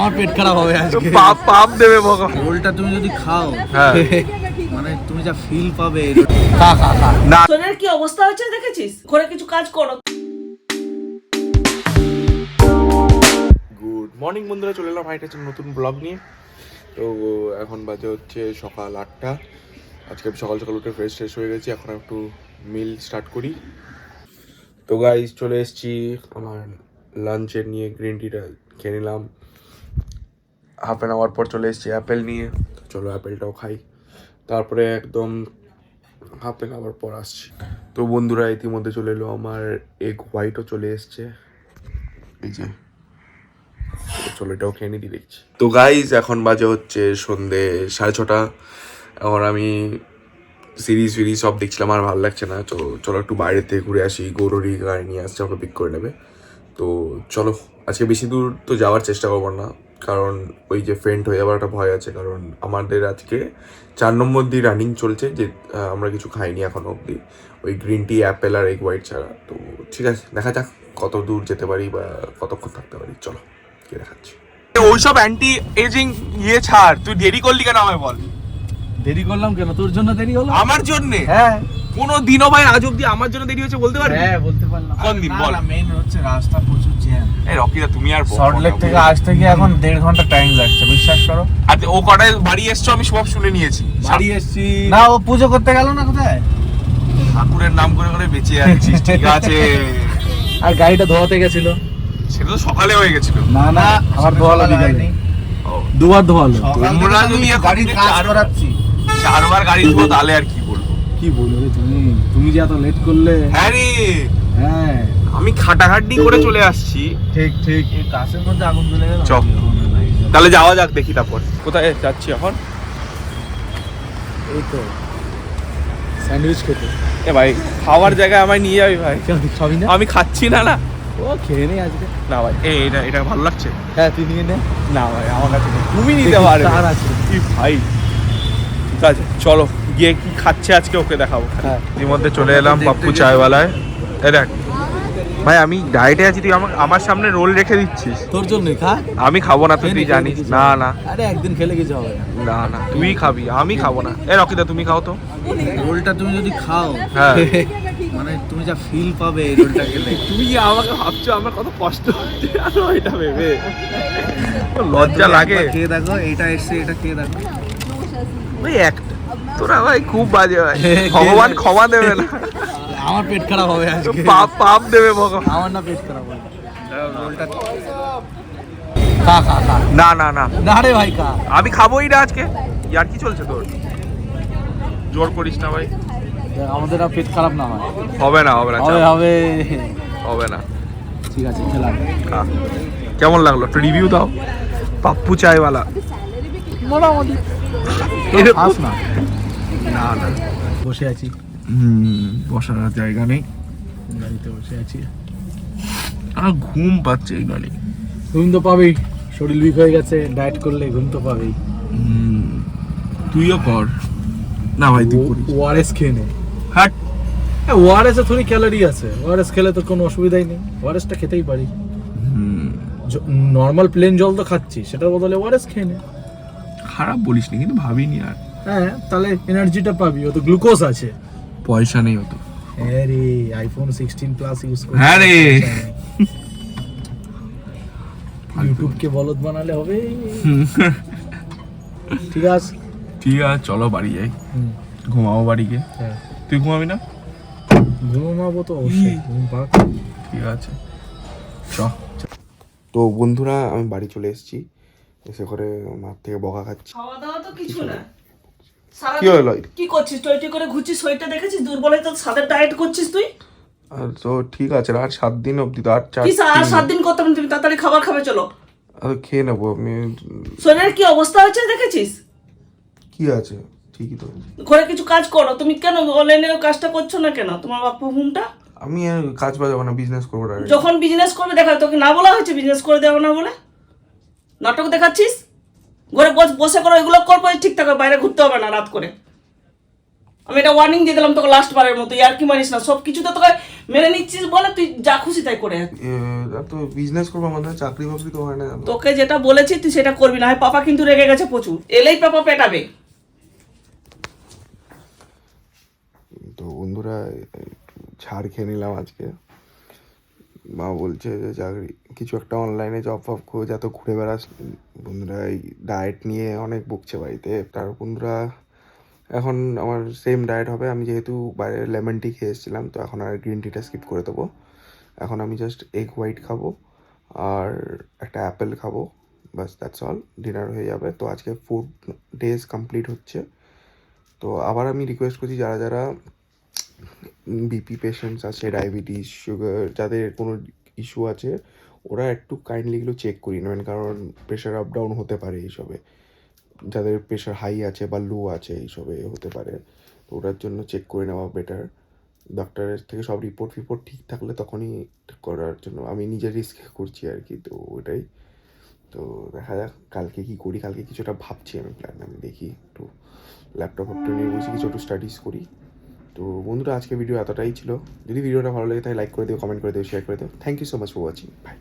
আমার পেট খারাপ হবে আজকে। পাপ পাপ দেবে ভগবান। রোলটা তুমি যদি খাও, হ্যাঁ মানে তুমি যা ফিল পাবে। খা খা খা। না শরীরের কি অবস্থা হচ্ছে দেখেছিস? ঘরে কিছু কাজ করো। গুড মর্নিং বন্ধুরা, চলে এলাম একটা নতুন ব্লগ নিয়ে। তো এখন বাজে হচ্ছে সকাল 8টা। আজকে সকাল সকাল উঠে ফ্রেশ ট্রেশ হয়ে গেছি। এখন একটু মিল স্টার্ট করি। তো গাইস চলে এসেছি আমার লাঞ্চের নিয়ে। গ্রিন টিটা খেয়ে নিলাম। হাফ অ্যান আওয়ার পর চলে এসেছি অ্যাপেল নিয়ে। তো চলো অ্যাপেলটাও খাই, তারপরে একদম হাফ অ্যান আওয়ার পর আসছি। তো বন্ধুরা ইতিমধ্যে চলে এলো আমার এগ হোয়াইটও চলে এসছে, এই যে। চলো এটাও খেয়ে নিই দেখছি। তো গাইজ এখন বাজে হচ্ছে সন্ধে 6:30। এখন আমি সিরিজ সব দেখছিলাম, আর ভালো লাগছে না। তো চলো একটু বাইরে থেকে ঘুরে আসি। গৌরী গাড়ি নিয়ে আসছে, আমাকে পিক করে নেবে। তো চলো আজকে বেশি দূর তো যাওয়ার চেষ্টা করবো না, কারণ ওই যে ফেন্ট হয়ে যাওয়ার একটা ভয় আছে। কারণ আমাদের আজকে 4 নম্বর দিয়ে রানিং চলছে, যে আমরা কিছু খাইনি এখনো অবধি, ওই গ্রিন টি অ্যাপেল আর এগ হোয়াইট ছাড়া। তো ঠিক আছে, দেখা যাক কত দূর যেতে পারি বা কতক্ষণ থাকতে পারি। চলো কে দেখাচ্ছি। ওইসব অ্যান্টি এজিং ইয়ে ছাড়, তুই দেরি করলি কেন আমায় বল। দেরি করলাম কেন? তোর জন্য দেরি হলো। আমার জন্য? হ্যাঁ। কোনো দিনও ভাই আজ অব্দি আমার জন্য দেরি হয়েছে বলতে পারবি? হ্যাঁ বলতে পারলাম। কোন দিন বল? মেইন হচ্ছে রাস্তা প্রচুর জ্যাম। এই রকিদা তুমি আর সল্টলেক থেকে আসতে গিয়ে এখন 1.5 ঘন্টা টাইম লাগছে, বিশ্বাস করো। আর ও কটায় বাড়ি এসছো আমি সব শুনে নিয়েছি। বাড়ি এসেছি না, ও পুজো করতে গেল না কোথায়? ঠাকুরের নাম করে করে বেঁচে যাচ্ছিস, ঠিক আছে। আর গাড়িটা ধোয়াতে গেছিল। সেটা তো সকালে হয়ে গেছিল। না না, আমার ধোয়ালো বিকালে। দুবার ধোয়ালো। তোমরা যদি গাড়ি কাজ করাচ্ছি, 4বার গাড়ি ধোবো তাহলে আর কি বলবো। কি বলবে তুমি যে এত লেট করলে। হ্যাঁ রে, হ্যাঁ আমি খাটাখাটনি করে চলে আসছি। ঠিক ঠিক। এই কাছের মধ্যে আগুন জ্বলে গেল। চল তাহলে যাওয়া যাক, দেখি তারপর কোথায় যাচ্ছি এখন। এই তো স্যান্ডউইচ খেতে। এ ভাই খাওয়ার জায়গায় আমায় নিয়ে যাবি ভাই? কেন তুই খাবি না? আমি খাচ্ছি না। না ও খেয়ে নে আজকে। না ভাই, এটা এটা ভালো লাগছে। হ্যাঁ তুই নিয়ে নে। না ভাই আমার কাছে নেই, তুমি নিতে পারবে। তার আছে। কি ভাই, ঠিক আছে চলো গিয়ে কি খাচ্ছে আজকে ওকে দেখাবো। হ্যাঁ। এর মধ্যে চলে এলাম পাপ্পু চায়ওয়ালায়। এই দেখ ভাই, আমি ডায়েটে আছি, তুই আমার সামনে রোল রেখে দিচ্ছিস। তোর জন্যই খা। আমি খাবো না তো, তুই জানিস। না না আরে একদিন খেলে কিছু হবে না। না না, তুই খাবি, আমি খাবো না। এ রকিদা তুমি খাও তো। রোলটা তুমি যদি খাও, হ্যাঁ মানে তুমি যা ফিল পাবে এই রোলটা খেলে। তুমি আমাকে ভাবছো আমার কত কষ্ট হচ্ছে জানো এটা ভেবে? লজ্জা লাগে। খেয়ে দেখো, এটা এসছে, এটা খেয়ে দেখো। ভাই একটা তোরা ভাই খুব বাজে ভাই, ভগবান ক্ষমা দেবে না। আমার পেট খারাপ হবে আজকে। পাপ পাপ দেবে ভগবান। আমার না পেট খারাপ হবে। রোলটা খা খা খা। না না না, না রে ভাই খা। আমি খাবোই না আজকে। ইয়ার কি চলছে তোর? জোর করিস না ভাই। আমাদের আর পেট খারাপ না হয়। হবে না হবে না, হবে চাপ। হবে। হবে না। ঠিক আছে খেলাম। খা। কেমন লাগলো একটু রিভিউ দাও। পাপ্পু চায়ওয়ালা। মোটামুটি। খাস না। না না, বসে আছি, বসার আর জায়গা নেই। গাড়িতে বসে আছি। আর ঘুম পাচ্ছে এখানে। ঘুম তো পাবেই, শরীর উইক হয়ে গেছে। ডায়েট করলে ঘুম তো পাবেই। তুইও কর না ভাই, তুই করিস। ওআরএস খেয়ে নে। হাট। ওআরএস এ থোড়ি ক্যালোরি আছে। ওআরএস খেলে তো কোনো অসুবিধাই নেই। ওআরএসটা খেতেই পারি। নর্মাল প্লেন জল তো খাচ্ছি, সেটার বদলে ওআরএস খেয়ে নে। খারাপ বলিস নি, কিন্তু ভাবিনি আর। হ্যাঁ তাহলে এনার্জিটা পাবি, ও তো গ্লুকোজ আছে। পয়সা নেই অত। হ্যাঁ রে, আইফোন 16 প্লাস ইউজ কর। হ্যাঁ রে। ইউটিউব কে বলদ বানালে হবে। ঠিক আছে ঠিক আছে চলো বাড়ি যাই, ঘুমাবো বাড়ি গিয়ে। হ্যাঁ তুই ঘুমাবি না? ঘুমাবো তো অবশ্যই। ঘুম পাক। ঠিক আছে চ। তো বন্ধুরা আমি বাড়ি চলে এসেছি, এসে করে মার থেকে বকা খাচ্ছি। খাওয়া দাওয়া তো কিছু না। কি হলো? কি করছিস? টয়টি করে ঘুরছিস, শরীরটা দেখেছিস? দুর্বল হয়ে তো সাদের ডায়েট করছিস তুই। আর তো ঠিক আছে, আর 7 দিন অবধি তো, আর 4 কি আর 7 দিন করতে হবে? তুমি তাড়াতাড়ি খাবার খাবে চলো। আর খেয়ে নেবো আমি। শরীরের কি অবস্থা হচ্ছে দেখেছিস? কি আছে, ঠিকই তো। ঘরে কিছু কাজ করো। তুমি কেন অনলাইনে কাজটা করছো না কেন? তোমার বাপ্পা হুমটা আমি আর কাজ বাজাবো না, বিজনেস করবো ডাইরেক্ট। যখন বিজনেস করবে দেখা, তোকে না বলা হয়েছে বিজনেস করে দেবো না বলে? নাটক দেখাচ্ছিস। ঘরে বসে করো, এগুলো করবো ঠিক থাকবে, বাইরে ঘুরতে হবে না রাত করে। আমি এটা ওয়ার্নিং দিয়ে দিলাম তোকে লাস্ট বারের মতো। আর কি মানিস না, সব কিছুতে তোকে মেনে নিচ্ছিস বলে তুই যা খুশি তাই করে যাচ্ছিস। তো বিজনেস করবো, আমাদের চাকরি বাকরি তো হয় না জানো। তোকে যেটা বলেছি তুই সেটা করবি না হয় পাপা কিন্তু রেগে গেছে প্রচুর, এলেই পাপা পেটাবে। তো বন্ধুরা একটু ছাড় খেয়ে নিলাম আজকে। মা বলছে যে চাকরি কিছু একটা অনলাইনে জব ফব করে যা, তো ঘুরে বেড়াস। বন্ধুরা এই ডায়েট নিয়ে অনেক বকছে বাড়িতে। তার বন্ধুরা এখন আমার সেম ডায়েট হবে। আমি যেহেতু বাইরে লেমন টি খেয়ে এসেছিলাম, তো এখন আর গ্রিন টিটা স্কিপ করে দেবো। এখন আমি জাস্ট এগ হোয়াইট খাবো আর একটা অ্যাপেল খাবো, বাস দ্যাটস অল, ডিনার হয়ে যাবে। তো আজকে 4 ডেজ কমপ্লিট হচ্ছে। তো আবার আমি রিকোয়েস্ট করছি যারা যারা বিপি পেশেন্টস আছে, ডায়াবেটিস, সুগার, যাদের কোনো ইস্যু আছে, ওরা একটু কাইন্ডলি এগুলো চেক করিয়ে নেবেন, কারণ প্রেশার আপ ডাউন হতে পারে এইসবে। যাদের প্রেশার হাই আছে বা লো আছে এইসবে হতে পারে, তো ওটার জন্য চেক করে নেওয়া বেটার। ডক্টরের থেকে সব রিপোর্ট ফিপোর্ট ঠিক থাকলে তখনই করার জন্য আমি নিজের রিস্কে করছি আর কি। তো ওটাই, তো দেখা যাক কালকে কী করি। কালকে কিছুটা ভাবছি আমি, প্ল্যান আমি দেখি, একটু ল্যাপটপ নিয়ে বসে কিছু একটু স্টাডিজ করি। তো বন্ধুরা আজকে ভিডিও এতটাই ছিল। যদি ভিডিওটা ভালো লাগে তাহলে লাইক করে দিও, কমেন্ট করে দিও, শেয়ার করে দিও। Thank you so much for watching. By.